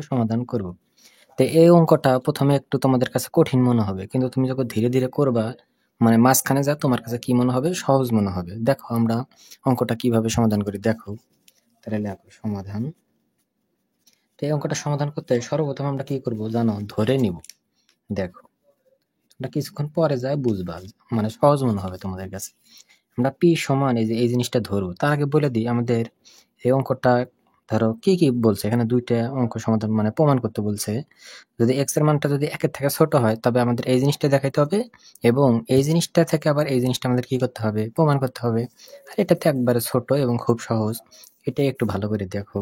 সমাধান করব। তো এই অঙ্কটা প্রথমে একটু তোমাদের কাছে কঠিন মনে হবে, কিন্তু তুমি যখন ধীরে ধীরে করবা মানে মাঝখানে যা তোমার কাছে কি মনে হবে, সহজ মনে হবে। দেখো আমরা অঙ্কটা কিভাবে সমাধান করি দেখো। তাহলে লেখো সমাধান। তো এই অঙ্কটা সমাধান করতে সর্বপ্রথম আমরা কি করব জানো, ধরে নিব। দেখো তোমরা কিছুক্ষণ পরে যায় বুঝবা, মানে সহজ মনে হবে তোমাদের কাছে। আমরা পি সমান এই জিনিসটা ধরবো। তার আগে বলে দিই আমাদের এই অঙ্কটা ধরো কি কি বলছে এখানে, দুইটা অঙ্ক সমাধান মানে প্রমাণ করতে বলছে। যদি এক্স এর মানটা যদি একের থেকে ছোট হয় তবে আমাদের এই জিনিসটা দেখাইতে হবে, এবং এই জিনিসটা থেকে আবার এই জিনিসটা আমাদের কি করতে হবে, প্রমাণ করতে হবে। আর এটাতে একবারে ছোট এবং খুব সহজ, এটাই একটু ভালো করে দেখো।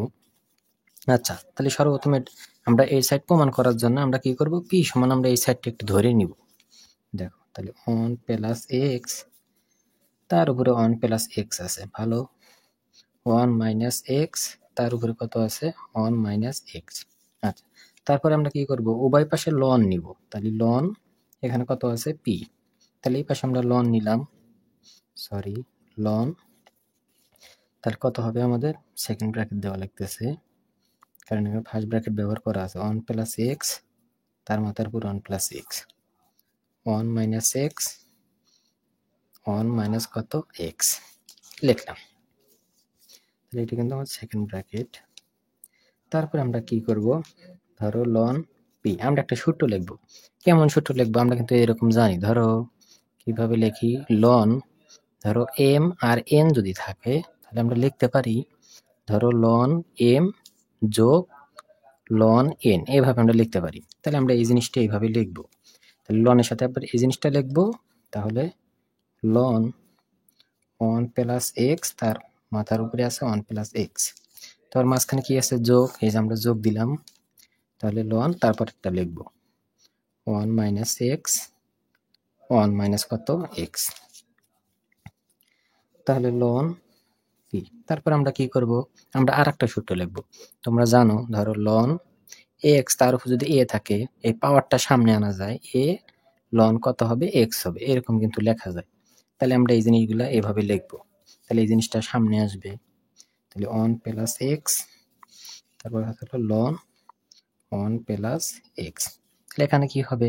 আচ্ছা তাহলে সর্বপ্রথমে আমরা এই সাইড প্রমাণ করার জন্য আমরা কি করব, পি সমান আমরা এই সাইডটা একটু ধরে নিব। দেখো তাহলে 1 প্লাস এক্স, তার উপরে 1 প্লাস এক্স আছে, ভালো। 1 মাইনাস এক্স, তার উপরে কত আছে, 1 মাইনাস এক্স। আচ্ছা তারপরে আমরা কি করব, উভয় পাশে লন নিব। তাহলে লন এখানে কত আছে, পি। তাহলে এই পাশে আমরা লন নিলাম, সরি লন। তাহলে কত হবে আমাদের, সেকেন্ড ব্র্যাকেট দেওয়া লাগতেছে কারণ এখানে ফার্স্ট ব্র্যাকেট ব্যবহার করা আছে। 1 প্লাস এক্স, তার মাথার উপর 1 plus x, 1 minus x, 1 minus কত এক্স লিখলাম। তাহলে এটা কিন্তু আমার সেকেন্ড ব্র্যাকেট। তারপর আমরা কি করব, ধরো লন পি, আমরা একটা সূত্র লিখবো। কেমন সূত্র লিখবো আমরা কিন্তু এরকম জানি। ধরো কিভাবে লিখি, লন ধরো এম আর এন যদি থাকে তাহলে আমরা লিখতে পারি ধরো লন এম যোগ লন এন, এইভাবে আমরা লিখতে পারি। তাহলে আমরা এই জিনিসটা এইভাবে লিখবো। তাহলে লনের সাথে আবার এই জিনিসটা লিখবো, তাহলে লন 1 প্লাস এক্স, তার মাথার উপরে আছে 1 প্লাস এক্স, তার মাঝখানে কি আছে, যোগ, এই যে আমরা যোগ দিলাম। তাহলে লন তারপর একটা লিখবো 1 মাইনাস এক্স, 1 মাইনাস কত এক্স, তাহলে লন পি। তারপর আমরা কি করব, আমরা আর একটা সূত্র লিখবো। তোমরা জানো ধরো লন এক্স, তার উপর যদি এ থাকে এই পাওয়ারটা সামনে আনা যায়, এ লন কত হবে এক্স হবে, এরকম কিন্তু লেখা যায়। তাহলে আমরা এই জিনিসগুলা এভাবে লিখবো, তাহলে এই জিনিসটা সামনে আসবে। তাহলে 1 প্লাস এক্স, তারপর হলো লন 1 প্লাস এক্স। তাহলে এখানে কি হবে,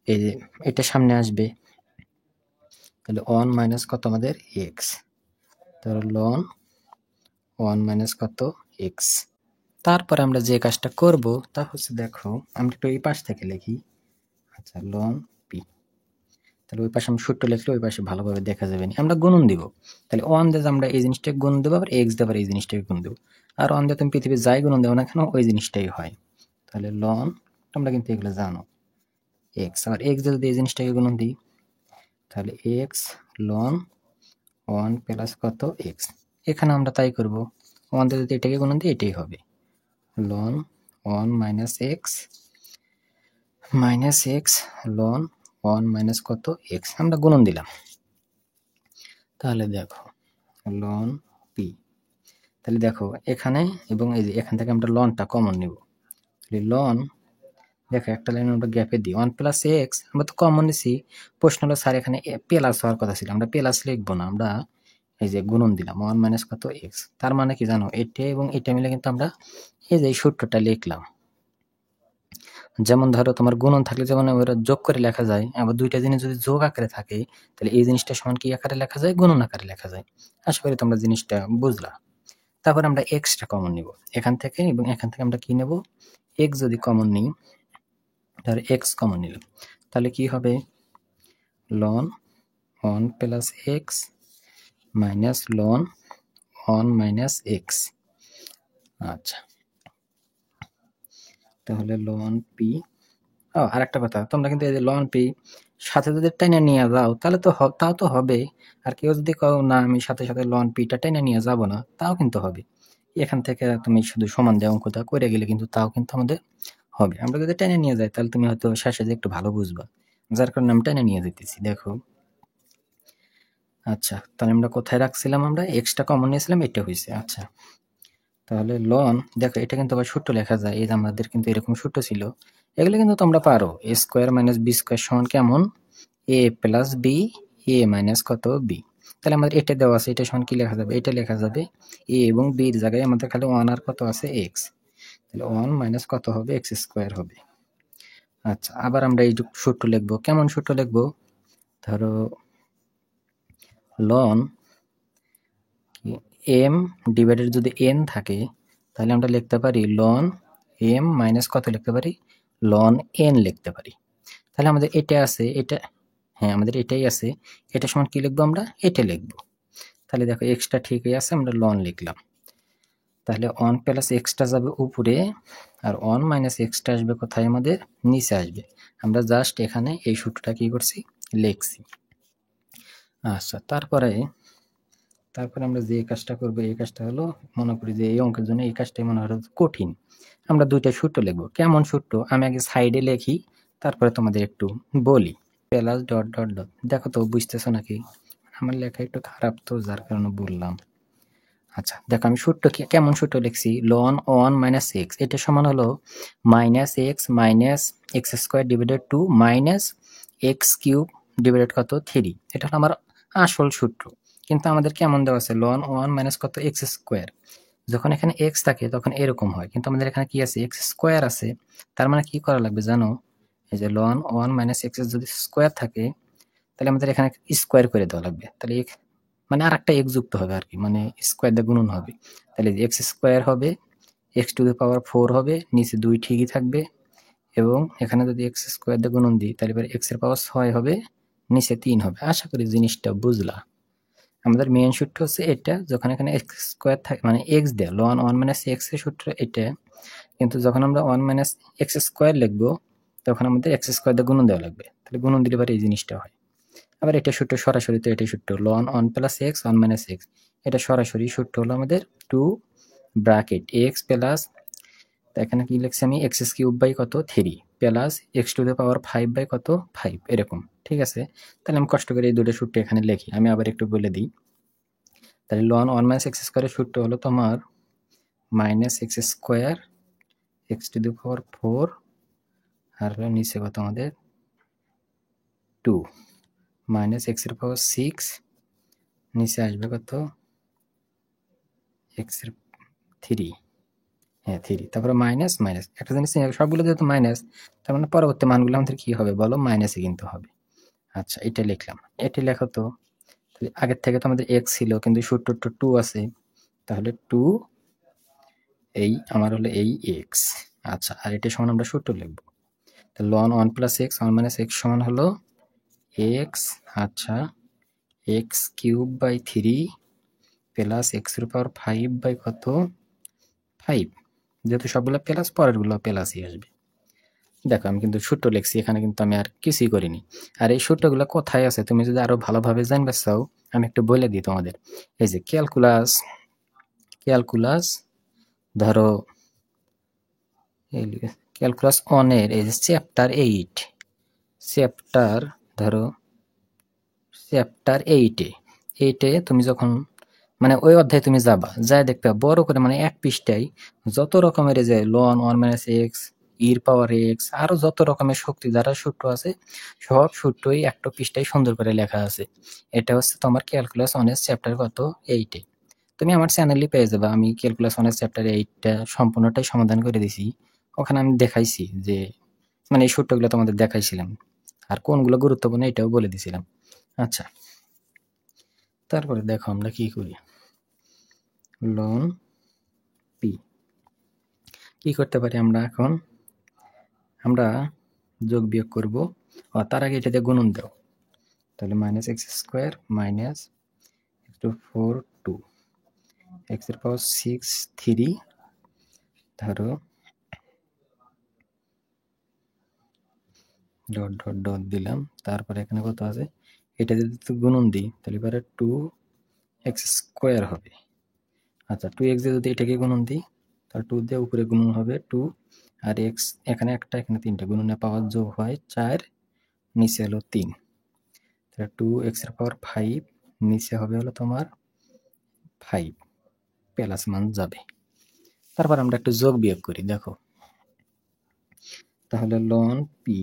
এই যে এটা সামনে আসবে, তাহলে 1 মাইনাস কত আমাদের এক্স, তাহলে লন 1 মাইনাস কত এক্স। তারপরে আমরা যে কাজটা করব তা হচ্ছে, দেখো আমরা একটু এই পাশ থেকে লিখি। আচ্ছা লন পি, তাহলে ওই পাশে আমি সূত্র লিখলে ওই পাশে ভালোভাবে দেখা যাবে না, আমরা গুণন দিব। তাহলে 1 দিয়ে আমরা এই জিনিসটাকে গুণ দেবো, আবার এক্স দিয়ে আবার এই জিনিসটাকে গুণ দেবো। আর 1 দিয়ে তুমি পৃথিবীর যাই গুণন দেবো না কেন ওই জিনিসটাই হয়। তাহলে লন, তোমরা কিন্তু এগুলো জানো, এক্স, আর এক্স দিয়ে যদি এই জিনিসটাকে গুণন দিই তাহলে এক্স লন 1 প্লাস কত এক্স। এখানে আমরা তাই করব, 1 দিয়ে যদি এটাকে গুণন দিই এটাই হবে লন 1 মাইনাস এক্স লন 1 মাইনাস কত এক্স, আমরা গুণন দিলাম। তাহলে দেখো লন পি, তাহলে দেখো এখানে এবং এই যে এখান থেকে আমরা লনটা কমন নিব। তাহলে লন, দেখো একটা লাইন আমরা গ্যাপে দিই, 1 প্লাস এক্স আমরা তো কমন নিছি। প্রশ্ন হলো স্যার এখানে প্লাস হওয়ার কথা ছিল, আমরা প্লাস লিখবো না, আমরা এই যে গুণন দিলাম 1 মাইনাস কত এক্স। তার মানে কি জানো, এটা এবং এটা মিলে কিন্তু আমরা এই যে সূত্রটা লিখলাম। যেমন ধরো তোমার গুণন থাকলে যেমন ওরা যোগ করে লেখা যায়, আবার দুইটা জিনিস যদি যোগ আকারে থাকে তাহলে এই জিনিসটা সমান কি আকারে লেখা যায়, গুণন আকারে লেখা যায়। আশা করি তোমরা জিনিসটা বুঝলা। তারপর আমরা এক্সটা কমন নিব এখান থেকে, এবং এখান থেকে আমরা কি নেব, এক্স যদি কমন নিই, ধরো এক্স কমন নিলাম, তাহলে কি হবে লন 1 প্লাস এক্স মাইনাস লন 1 মাইনাস এক্স। আচ্ছা তাহলে লন পি। আর একটা কথা, তোমরা কিন্তু এই যে লন পি সাথে যদি টেনে নিয়ে যাও তাহলে তো তাও তো হবে। আর কেউ যদি কও না আমি সাথে সাথে লন পিটা টেনে নিয়ে যাব না, তাও কিন্তু হবে। এখান থেকে তুমি শুধু সমান দিয়ে অঙ্কটা করে গেলে কিন্তু তাও কিন্তু আমাদের হবে। আমরা যদি টেনে নিয়ে যাই তাহলে তুমি হয়তো শেষে যে একটু ভালো বুঝবা, যার কারণে আমি টেনে নিয়ে যেতেছি। দেখো আচ্ছা তাহলে আমরা কোথায় রাখছিলাম, আমরা এক্সটা কমন নিয়েছিলাম, এটা হয়েছে। আচ্ছা তাহলে লন, দেখো এটা কিন্তু আবার সূত্র লেখা যায়, এই যে আমাদের কিন্তু এরকম সূত্র ছিল, এগুলো কিন্তু তোমরা পারো। এ স্কোয়ার মাইনাস বি স্কোয়ার সমান কেমন, এ প্লাস বি এ মাইনাস কত বি। তাহলে আমাদের এটা দেওয়া আছে, এটা সমান কি লেখা যাবে, এটা লেখা যাবে এ এবং বির জায়গায় আমাদের খালি 1 আর কত আছে এক্স। তাহলে 1 মাইনাস কত হবে, এক্স স্কোয়ার হবে। আচ্ছা, আবার আমরা এই সূত্র লিখবো। কেমন সূত্র লিখবো? ধরো লন এম ডিভাইডেড যদি এন থাকে, তাহলে আমরা লিখতে পারি লন এম মাইনাস কত লিখতে পারি, লন এন লিখতে পারি। তাহলে আমাদের এটা আছে, এটা হ্যাঁ আমাদের এটাই আছে, এটা সমান কি লিখবো আমরা, এটা লিখবো। তাহলে দেখো এক্সটা ঠিকই আছে, আমরা লন লিখলাম। তাহলে 1 প্লাস এক্সটা যাবে উপরে, আর 1 মাইনাস এক্সটা আসবে কোথায়, আমাদের নিচে আসবে। আমরা জাস্ট এখানে এই সূত্রটা কি করছি, লিখছি। আচ্ছা, তারপরে আমরা যে কাজটা করবো, এই কাজটা হলো, মনে করি যে এই অঙ্কের জন্য এই কাজটাই মনে হয় কঠিন। আমরা দুইটা সূত্র লিখবো। কেমন সূত্র, আমি আগে সাইডে লিখি, তারপরে তোমাদের একটু বলি। প্লাস ডট ডট ডট, দেখো তো বুঝতেছো নাকি? আমার লেখা একটু খারাপ তো, যার কারণে বললাম। আচ্ছা দেখো, আমি সূত্র কেমন সূত্র লিখছি, লন 1 মাইনাস এক্স, এটা সমান হলো minus x square divided 2 minus x cube divided কত 3। এটা হলো আমার আসল সূত্র। কিন্তু আমাদের কেমন দেওয়া আছে, লন 1 মাইনাস কত এক্স স্কোয়ার। যখন এখানে এক্স থাকে তখন এরকম হয়, কিন্তু আমাদের এখানে কি আছে, এক্স স্কোয়ার আছে। তার মানে কি করা লাগবে জানো, এই যে লন 1 মাইনাস এক্স যদি স্কোয়ার থাকে, তাহলে আমাদের এখানে স্কোয়ার করে দেওয়া লাগবে। তাহলে মানে আর একটা এক্স যুক্ত হবে আর কি, মানে স্কোয়ার দিয়ে গুণন হবে। তাহলে এক্স স্কোয়ার হবে, এক্স টু দি পাওয়ার 4 হবে, নিচে 2 ঠিকই থাকবে। এবং এখানে যদি এক্স স্কোয়ার দিয়ে গুণন দিই, তাহলে এবার এক্স এর পাওয়ার 6 হবে, নিচে 3 হবে। আশা করি জিনিসটা বুঝলা। আমাদের মেইন সূত্র হচ্ছে এটা, যখন এখানে এক্স স্কোয়ার থাকে মানে এক্স দেয়, লন 1 মাইনাস এক্স এর সূত্র এটা। কিন্তু যখন আমরা 1 মাইনাস এক্স স্কোয়ার লিখবো, তখন আমাদের এক্স স্কোয়ার দিয়ে গুণন দেওয়া লাগবে। তাহলে গুণন দিলে এবার এই জিনিসটা হয়। আবার এটা সূত্র সরাসরি, তো এটাই সূত্র লন 1 প্লাস এক্স 1 মাইনাস এক্স, এটা সরাসরি সূত্র হলো আমাদের 2 ব্র্যাকেট এক্স প্লাস, এখানে কি লিখছি আমি, এক্স কিউব বাই কত 3 plus x to the power 5 by কত 5, এরকম। ঠিক আছে, তাহলে আমি কষ্ট করে এই দুটো সূত্র এখানে লিখি। আমি আবার একটু বলে দিই। তাহলে লন 1 মাইনাস এক্স স্কোয়ারের সূত্র হলো তোমার minus x square x to the পাওয়ার 4, আর নিচে কত আমাদের 2 মাইনাস এক্স এর পাওয়ার 6, নিচে আসবে কত এক্স এর 3, হ্যাঁ 3, তারপরে মাইনাস মাইনাস একটা জিনিস, সবগুলো যেহেতু মাইনাস, তার মানে পরবর্তী মানগুলো আমাদের কি হবে বলো, মাইনাসে কিন্তু হবে। আচ্ছা, এটা লিখলাম। এটা লেখো তো, আগের থেকে তো আমাদের এক্স ছিল, কিন্তু সূত্র 2 আছে, তাহলে 2 এই আমার হলো এই এক্স। আচ্ছা, আর এটা সমান আমরা সূত্র লিখবো। তাহলে লন 1 প্লাস এক্স 1 মাইনাস এক্স সমান হলো এক্স, আচ্ছা x cube by 3 plus x এর পাওয়ার 5 বাই কত 5, যেহেতু সবগুলো প্লাস, পরেরগুলো প্লাসই আসবে। দেখো আমি কিন্তু সূত্র লিখছি এখানে, কিন্তু আমি আর কিছুই করিনি। আর এই সূত্রগুলো কোথায় আছে, তুমি যদি আরো ভালোভাবে জানবে চাও, আমি একটু বলে দিই তোমাদের। এই যে ক্যালকুলাস ধরো ক্যালকুলাস 1 এর এই যে চ্যাপ্টার ধরো চ্যাপ্টার 8 তুমি যখন মানে ওই অধ্যায়ে তুমি যাবা, যাই দেখবে বড় করে মানে এক পৃষ্ঠায় যত রকমের এই যে লন 1 মাইনাস এক্স, ইর পাওয়ার এক্স, আরো যত রকমের শক্তি দ্বারা সূত্র আছে, সব সূত্রই একটা পৃষ্ঠায় সুন্দর করে লেখা আছে। এটা হচ্ছে তোমার ক্যালকুলাস 1 এর চ্যাপ্টার কত 8। তুমি আমার চ্যানেলে পেয়ে যাবে, আমি ক্যালকুলাস 1 এর চ্যাপ্টার 8টা সম্পূর্ণটাই সমাধান করে দিছি। ওখানে আমি দেখাইছি যে মানে এই সূত্রগুলো তোমাদের দেখাইছিলাম, আর কোনগুলো গুরুত্বপূর্ণ এটাও বলে দিছিলাম। আচ্ছা, তারপরে দেখো আমরা কি করি, লন পি কি করতে পারি আমরা এখন, আমরা যোগ বিয়োগ করব, তার আগে এটা দিয়ে গুণন দাও। তাহলে minus x square minus x to 4 2 x এর পাওয়ার 6 3, ধরো ডট ডট ডট দিলাম। তারপরে এখানে কত আছে, এটা যদি গুণন দিই তাহলে এবারে 2 এক্স স্কোয়ার হবে। আচ্ছা, 2x যদি এটাকে গুণন দিই, তাহলে 2 দিয়ে উপরে গুণন হবে 2, আর এক্স এখানে একটা এখানে 3টা গুণনে পাওয়ার যোগ হয় 4, নিচে হলো 3, তাহলে 2x এর পাওয়ার 5, নিচে হবে হলো তোমার 5, প্লাস মান যাবে। তারপর আমরা একটু যোগ বিয়োগ করি, দেখো তাহলে লন পি,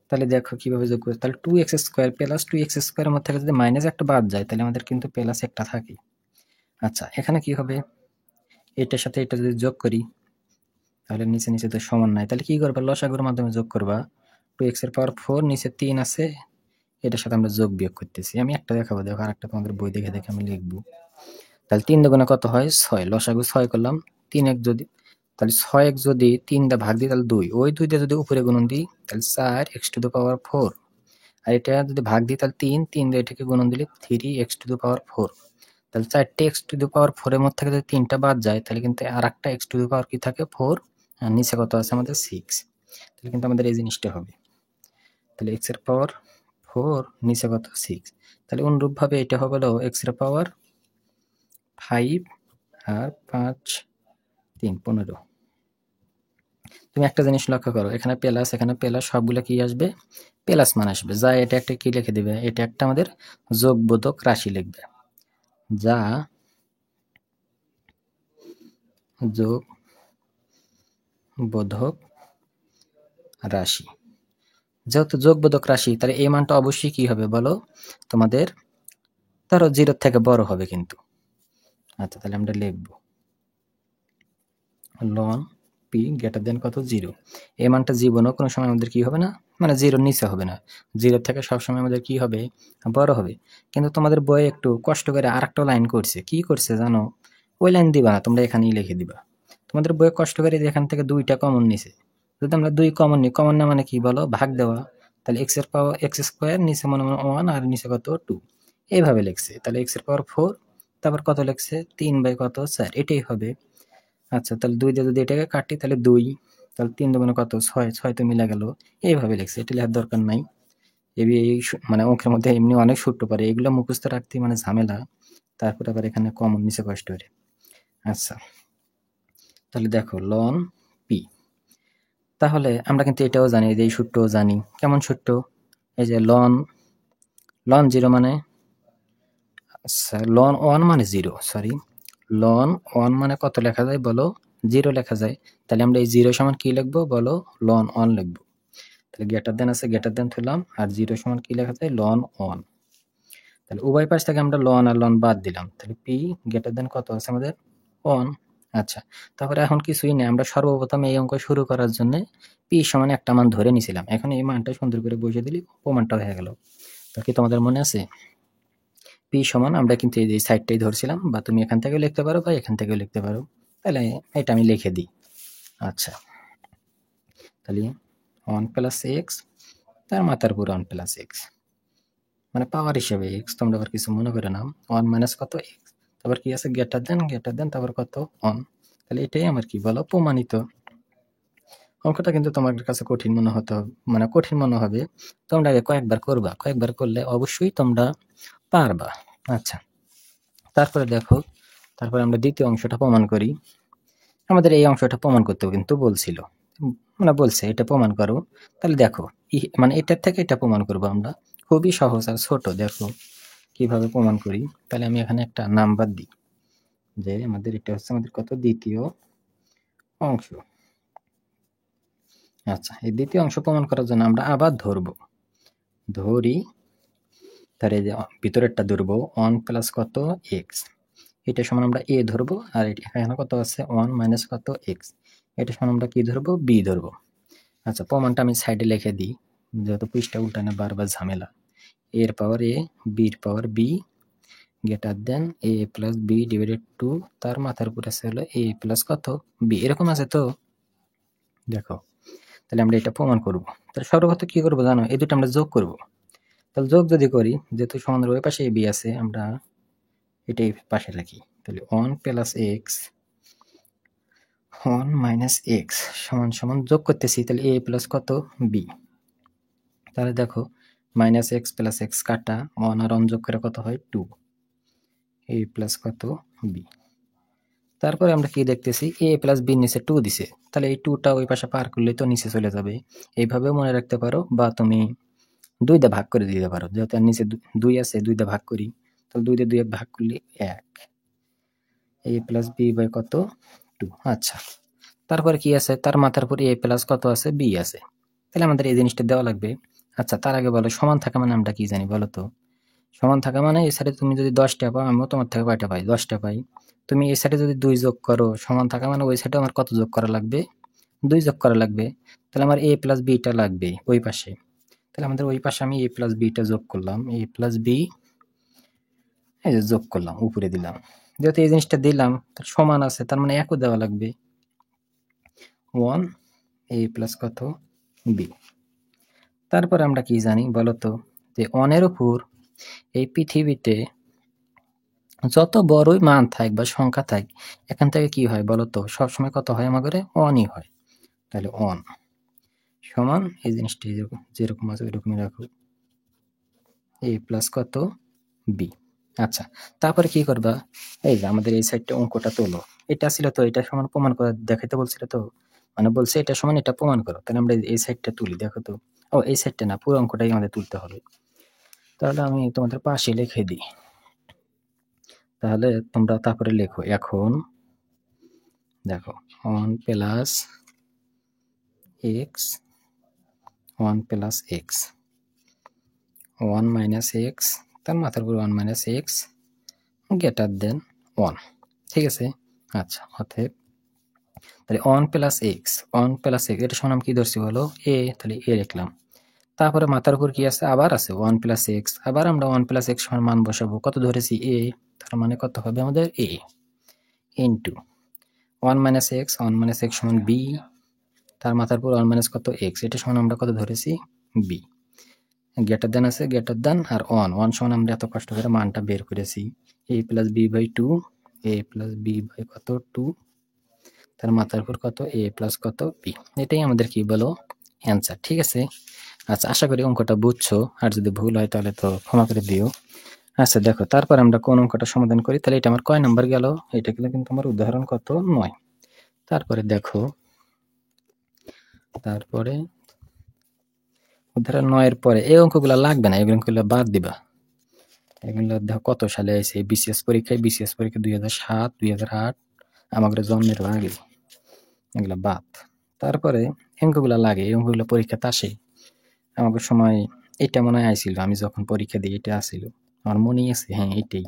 তাহলে দেখো কিভাবে যোগ করি, তাহলে 2x স্কোয়ার প্লাস 2x স্কোয়ারের মধ্যে থেকে যদি মাইনাস একটা বাদ যায়, তাহলে আমাদের কিন্তু প্লাস একটা থাকে। আচ্ছা, এখানে কি হবে, এটার সাথে এটা যদি যোগ করি, তাহলে নিচে নিচে তো সমান নাই, তাহলে কি করবা, লসাগুর মাধ্যমে যোগ করবা। 2x এর পাওয়ার 4, নিচে 3 আছে, এটার সাথে আমরা যোগ বিয়োগ করতেছি। আমি একটা দেখাবো, দেখো আরেকটা তোমাদের বই দেখে দেখে আমি লিখবো। তাহলে 3 দুগুণে কত হয় 6, লসাগু 6 করলাম। 3 এক যদি, তাহলে 6 এক যদি 3 দা ভাগ দিই তাহলে 2, ওই 2 দিয়ে যদি উপরে গুণন দিই তাহলে 4x টু দ্য পাওয়ার 4, আর এটা যদি ভাগ দিই তাহলে 3 দিয়ে এটাকে গুণন দিলে 3x টু দ্য পাওয়ার 4। তাহলে 4টে x টু দ্য পাওয়ার 4 এর মধ্যে থেকে যদি 3টা বাদ যায় তাহলে কিন্তু আর একটা x টু দ্য পাওয়ার কি থাকে 4, আর নিচে কত আছে আমাদের 6। তাহলে কিন্তু আমাদের এই জিনিসটা হবে, তাহলে x এর পাওয়ার 4 নিচে কত 6, তাহলে অনুরূপ ভাবে এটা হবে হলো x এর পাওয়ার 5 আর 5 3 15। তুমি একটা জিনিস লক্ষ্য করো, এখানে প্লাস সবগুলো কি আসবে, প্লাস মান আসবে, যা এটা একটা কি লিখে দিবে, এটা একটা আমাদের যোগবোধক রাশি লিখবে, যা যোগবোধক রাশি। যেহেতু যোগবোধক রাশি তাহলে এই মানটা অবশ্যই কি হবে বলো, তোমাদের ধরো 0 থেকে বড় হবে কিন্তু। আচ্ছা তাহলে আমরা লিখব লন পি গ্রেটার দেন কত 0, এই মানটা জীবনও কোনো সময় আমাদের কি হবে না, মানে 0 নিচে হবে না, 0 থেকে সবসময় আমাদের কি হবে, বড় হবে। কিন্তু তোমাদের বইয়ে একটু কষ্ট করে আরেকটা লাইন করছে, কি করছে জানো, ওই লাইন দিবা না, তোমরা এখানেই লিখে দিবা। তোমাদের বইয়ে কষ্ট করে এখান থেকে 2টা কমন নিছে, যদি আমরা 2 কমন নিই, কমন না মানে কি বলো, ভাগ দেওয়া। তাহলে x এর পাওয়ার x স্কয়ার, নিচে মনে মনে 1 আর নিচে কত 2, এইভাবে লিখছে। তাহলে x এর পাওয়ার 4, তারপর কত লিখছে 3 বাই কত 4, এটাই হবে। আচ্ছা তাহলে 2 দিয়ে যদি এটাকে কাটি তাহলে 2, তাহলে 3 দুগুণে কত 6, 6 তো মিলে গেল, এইভাবে লিখছে, এটা লেখার দরকার নাই। মানে অঙ্কের মধ্যে এমনি অনেক সূত্র পারে, এগুলো মুখস্থ রাখতে মানে ঝামেলা, তারপর আবার এখানে কমন নিচে কষ্ট করে। আচ্ছা তাহলে দেখো লন পি, তাহলে আমরা কিন্তু এটাও জানি, এই সূত্রও জানি, কেমন সূত্র, এই যে লন 0 মানে, আচ্ছা লন 1 মানে 0, সরি লন 1 মানে কত লেখা যায় বলো, 0 লেখা যায়। তাহলে আমরা এই 0 সমান কি লিখবো বলো, লন 1 লিখবো। তাহলে গ্রেটার দেন আছে, গ্রেটার দেন থইলাম, আর 0 সমান কি লেখা যায় লন 1। তাহলে উভয় পাশ থেকে আমরা লন আর লন বাদ দিলাম, তাহলে পি গ্রেটার দেন কত আছে আমাদের 1। আচ্ছা তারপরে এখন কিছুই নেই, আমরা সর্বপ্রথম এই অঙ্ক শুরু করার জন্য পি সমান একটা মান ধরে নিছিলাম, এখন এই মানটা সুন্দর করে বসিয়ে দিলে প্রমাণটা হয়ে গেল। তো কি তোমাদের মনে আছে, পি সমান আমরা কিন্তু এই সাইডটাই ধরছিলাম, বা তুমি এখান থেকেও লিখতে পারো বা এখান থেকেও লিখতে পারো, তাহলে এটা আমি লিখে দিই। আচ্ছা তাহলে 1 প্লাস এক্স, তার মাথার উপর 1 প্লাস এক্স, মানে পাওয়ার হিসেবে এক্স, তোমরা আবার কিছু মনে করে নাও, 1 মাইনাস কত এক্স, তারপর কি আছে গ্রেটার দেন তারপর কত 1। তাহলে এটাই আমার কি বলো প্রমাণিত। অঙ্কটা কিন্তু তোমার কাছে কঠিন মনে হতে, মানে কঠিন মনে হবে, তোমরা আগে কয়েকবার করবা, কয়েকবার করলে অবশ্যই তোমরা পারবা। আচ্ছা তারপরে দেখো, তারপরে আমরা দ্বিতীয় অংশটা প্রমাণ করি। আমাদের এই অংশটা প্রমাণ করতেও কিন্তু বলছিল, মানে বলছে এটা প্রমাণ করো। তাহলে দেখো মানে এটার থেকে এটা প্রমাণ করবো আমরা, খুবই সহজ আর ছোট, দেখো কিভাবে প্রমাণ করি। তাহলে আমি এখানে একটা নাম্বার দিই, যে আমাদের এটা হচ্ছে আমাদের কত দ্বিতীয় অংশ। আচ্ছা এই দ্বিতীয় অংশ প্রমাণ করার জন্য আমরা আবার ধরি, তাহলে যে ভিতরেরটা ধরবো 1 প্লাস কত এক্স, এটা সমান আমরা এ ধরবো, আর এখানে কত আছে 1 মাইনাস কত এক্স, এটা সমান আমরা কি ধরবো বি ধরবো। আচ্ছা প্রমাণটা আমি সাইডে লিখে দিই, যেহেতু পৃষ্ঠা উল্টানো বারবার ঝামেলা। এর পাওয়ার এ, বির পাওয়ার বি, গ্রেটার দেন এ প্লাস বি ডিভাইডেড 2, তার মাথার উপর আছে হলো এ প্লাস কত বি, এরকম আছে তো। দেখো তাহলে আমরা এটা প্রমাণ করব। তাহলে সর্বপ্রথম কি করবো জানো, এই দুটো আমরা যোগ করব। তাহলে যোগ যদি করি, যেহেতু সমানের ওই পাশে এ বি আছে, আমরা এটাই পাশে রাখি। তাহলে 1 প্লাস এক্স 1 মাইনাস এক্স সমান সমান যোগ করতেছি, তাহলে এ প্লাস কত বি। তাহলে দেখো মাইনাস এক্স প্লাস এক্স কাটা, 1 আর 1 যোগ করে কত হয় 2, এ প্লাস কত বি। তারপরে আমরা কি দেখতেছি, এ প্লাস বি নিচে 2 দিছে, তাহলে এই 2টা ওই পাশে পার করলে তো নিচে চলে যাবে, এইভাবেও মনে রাখতে পারো, বা তুমি 2 দিয়ে ভাগ করে দিতে পারো, যেহেতু নিচে 2 আছে 2 দিয়ে ভাগ করি, তাহলে 2 দিয়ে 2 ভাগ করলে 1, এ প্লাস বি বাই কত 2। আচ্ছা তারপরে কি আছে, তার মাথার উপর এ প্লাস কত আছে বি আছে, তাহলে আমাদের এই জিনিসটা দেওয়া লাগবে। আচ্ছা তার আগে বলো সমান থাকা মানে আমরা কি জানি বলো তো, সমান থাকা মানে এই সাইডে তুমি যদি 10টা পাও, আমিও তোমার থেকে কয়টা পাই 10টা পাই, তুমি এই সাইডে যদি 2 যোগ করো, সমান থাকা মানে ওই সাইডে আমার কত যোগ করা লাগবে 2 যোগ করা লাগবে। তাহলে আমার a প্লাস bটা লাগবে ওই পাশে। তাহলে আমাদের ওই পাশে আমি a প্লাস bটা যোগ করলাম। a প্লাস b এই যে যোগ করলাম, উপরে দিলাম। যেহেতু এই জিনিসটা দিলাম তার সমান আছে, তার মানে একও দেওয়া লাগবে। 1 a প্লাস কত b। তারপরে আমরা কি জানি বলতো, যে 1 এর উপর এই পৃথিবীতে যত বড়ই মান থাক বা সংখ্যা থাক, এখান থেকে কি হয় বলতো, সবসময় কত হয় আমাদের 1ই হয়। তাহলে 1 সমান এই জিনিসটি যেরকম আছে ওইরকমই রাখো, a প্লাস কত b। আচ্ছা, তারপরে কি করবা, এই যে আমাদের এই সাইডটা অঙ্কটা তোলো। এটা ছিল তো, এটা সমান প্রমাণ করে দেখাইতে বলছিল তো, মানে বলছে এটা সমান এটা প্রমাণ করো। তাহলে আমরা এই সাইডটা তুলি, দেখো তো। ও এই সাইডটা না, পুরো অঙ্কটাই আমাদের তুলতে হবে। তাহলে আমি তোমাদের পাশে লিখে দিই, তাহলে তোমরা তারপরে লেখো। এখন দেখো 1 plus x 1 plus x 1 minus x, তার মাথার উপর 1 মাইনাস এক্স গ্রেটার দেন 1। ঠিক আছে। আচ্ছা, অতএব তাহলে 1 প্লাস এক্স 1 প্লাস এক্স এটা সমান কি ধরছি বলো, এ। তাহলে এ লিখলাম। তারপরে মাথার উপর কি আছে, আবার আছে 1 প্লাস এক্স। আবার আমরা 1 প্লাস এক্স সমান মান বসাবো, কত ধরেছি এ, তার মানে কত হবে আমাদের a into 1 minus x 1 minus x সমান বি, তার মাথার উপর 1 মাইনাস কত এক্স, এটা সমান আমরা কত ধরেছি বি। গ্রেটার দেন আছে, গ্রেটার দেন আর 1 সমান আমরা এত কষ্ট করে মানটা বের করেছি, a plus b by 2, a plus b by কত 2, তার মাথার উপর কত a প্লাস কত b। এটাই আমাদের কি বলো অ্যান্সার। ঠিক আছে। আচ্ছা, আশা করি অঙ্কটা বুঝছো, আর যদি ভুল হয় তাহলে তো ক্ষমা করে দিও। আচ্ছা দেখো, তারপর আমরা কোন অঙ্কটা সমাধান করি। তাহলে এটা আমার কয় নাম্বার গেল, এটা কিন্তু আমার উদাহরণ কত 9। তারপরে দেখো, তারপরে উদাহরণ 9 এর পরে এই অঙ্কগুলো লাগবে না, এই অঙ্কগুলো বাদ দিবা। এগুলো দেখো কত সালে আইছে, বিসিএস পরীক্ষা 2007 2008 আমাদের জন্মের আগে, এগুলা বাদ। তারপরে অঙ্কগুলা লাগে, এই অঙ্কগুলো পরীক্ষাতে আসে। আমাদের সময় এটা মনে হয় আইছিল, আমি যখন পরীক্ষা দিই এটা আসিল, আমার মনেই আছে, হ্যাঁ এটাই।